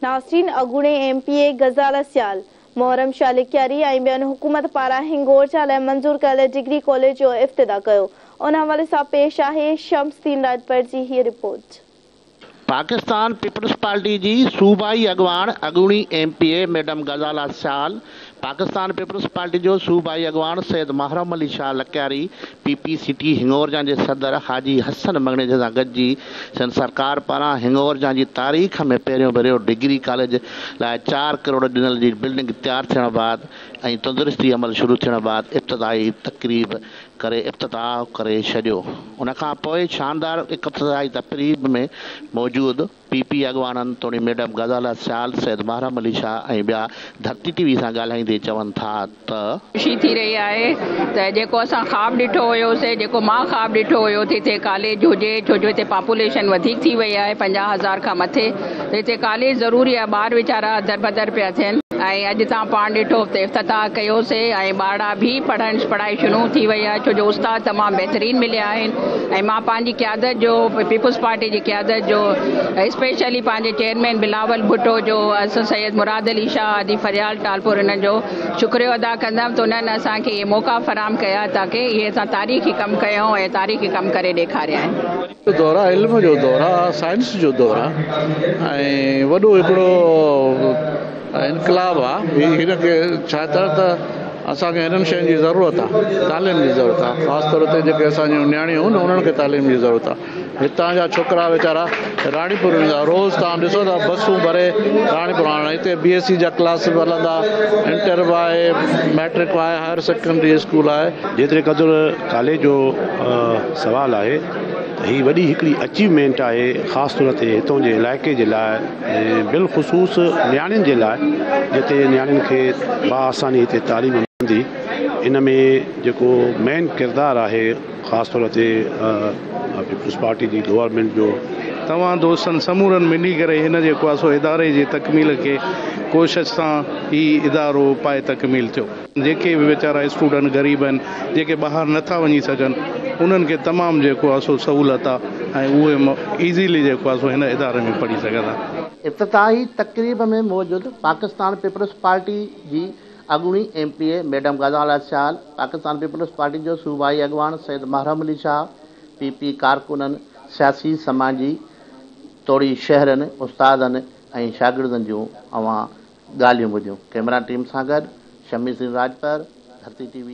Nasreen अगूणे MPA गज़ाल सियाल मोहरम शाह लिखियारी ऐं ॿियनि हुकूमत पारां हिंगोर जा लाइ मंज़ूर कयल डिग्री कॉलेज जो इफ्तिताह कयो। उन हवाले सां पेश आहे शम्सदीन राजभर जी हीअ रिपोर्ट। पाकिस्तान पीपल्स पार्टी जी सूबाई अगवान अगूणी MPA मैडम गज़ाल सियाल, पाकिस्तान पीपल्स पार्टी जो सूबाई अगवान सैयद महरम अली शाह लकियारी, PPCT हिंगोर जे सदर हाजी हसन मगनेजा सां गॾिजी संद सरकार पारां हिंगोर जी तारीख़ में पहिरियों भेरो डिग्री कॉलेज लाइ 4 करोड़ ॾिनल जी बिल्डिंग तैयार थियण बाद ऐं तंदुरुस्ती अमल शुरू थियण बाद इब्तिदाई तकरीब करे इफ्तिताह करे छॾियो। उन खां पोइ शानदार इफ्तिदाई तकरीब में मौजूद PP अगवाननि तोड़ी मैडम गज़ाल सियाल, सैयद महरम अली शाह ऐं ॿिया धरती TV सां ॻाल्हाईंदे चवनि था त खुशी थी रही आहे त जेको असां ख़्वाब ॾिठो हुयोसीं, जेको मां ख़्वाब ॾिठो हुयो त हिते कॉलेज हुजे, छो जो हिते पॉपुलेशन वधीक थी वई आहे 50,000 खां मथे, त हिते कॉलेज ज़रूरी आहे। ॿार वीचारा दर बदर पिया थियनि ऐं अॼु तव्हां पाण ॾिठो त इफ्तिताह कयोसीं ऐं ॿार बि पढ़ाई शुरू थी वई आहे, छो जो उस्ताद तमामु बहितरीन मिलिया आहिनि। ऐं मां पंहिंजी क़यादत जो, पीपल्स पार्टी जी क़यादत जो, स्पेशली पंहिंजे चेयरमैन बिलावल भुट्टो जो, सैयद मुराद अली शाह, आदि फरियाल टालपुर, हिननि जो शुक्रियो अदा कंदमि त उन्हनि असांखे इहे मौक़ा फराहम कया ताकी इहे असां तारीख़ी कमु कयूं ऐं तारीख़ी कमु करे ॾेखारिया आहिनि। दौर आहे, इल्म जो दौर आहे, साइंस जो दौर आहे ऐं वॾो हिकिड़ो इनकलाब आहे। हिनखे छा त असांखे हिननि शयुनि जी ज़रूरत आहे, तालीम जी ज़रूरत आहे। ख़ासि तौर ते जेके असांजूं नियाणियूं आहिनि उन्हनि खे तालीम जी ज़रूरत आहे। हितां जा छोकिरा वीचारा राणीपुर वेंदा, रोज़ तव्हां ॾिसो था बसूं भरे राणीपुर आणण। हिते BSc जा क्लास बि हलंदा, इंटर बि आहे, मैट्रिक आहे, हायर सेकेंडरी स्कूल आहे। जेतिरे क़दुरु कॉलेज जो सवाल आहे त हीअ वॾी हिकिड़ी अचीवमेंट आहे, ख़ासि तौर ते हितां जे इलाइक़े जे लाइ ऐं बिलख़ुसूस नियाणियुनि जे लाइ, जिते नियाणियुनि खे बाआसानी हिते तालीम मिलंदी। इन में जेको मेन किरदारु आहे ख़ासि तौर ते पीपल्स पार्टी जी गवर्नमेंट जो, तव्हां दोस्तनि समूरनि मिली करे हिन जेको आहे सो इदारे जी तकमील खे कोशिश सां ही इदारो पाए तकमील थियो। जेके बि वीचारा स्टूडेंट ग़रीब आहिनि, जेके ॿाहिरि नथा वञी सघनि, उन्हनि खे तमामु जेको आहे सो सहूलियत आहे ऐं उहे ईज़ीली जेको आहे सो हिन इदारे में पढ़ी सघंदा। इफ्तिताही तकरीब में मौजूद पाकिस्तान पीपल्स पार्टी जी अगूणी MPA मैडम गज़ाल सियाल, पाकिस्तान पीपल्स पार्टी जो सूबाई अगवान सैयद महरम अली शाह, PP कारकुननि, सियासी समाजी तोड़ी शहरनि, उस्तादनि ऐं शागिर्दनि जूं ॻाल्हियूं ॿुधियूं। कैमरा टीम सां गॾु शम्सदीन राजभर, धरती TV।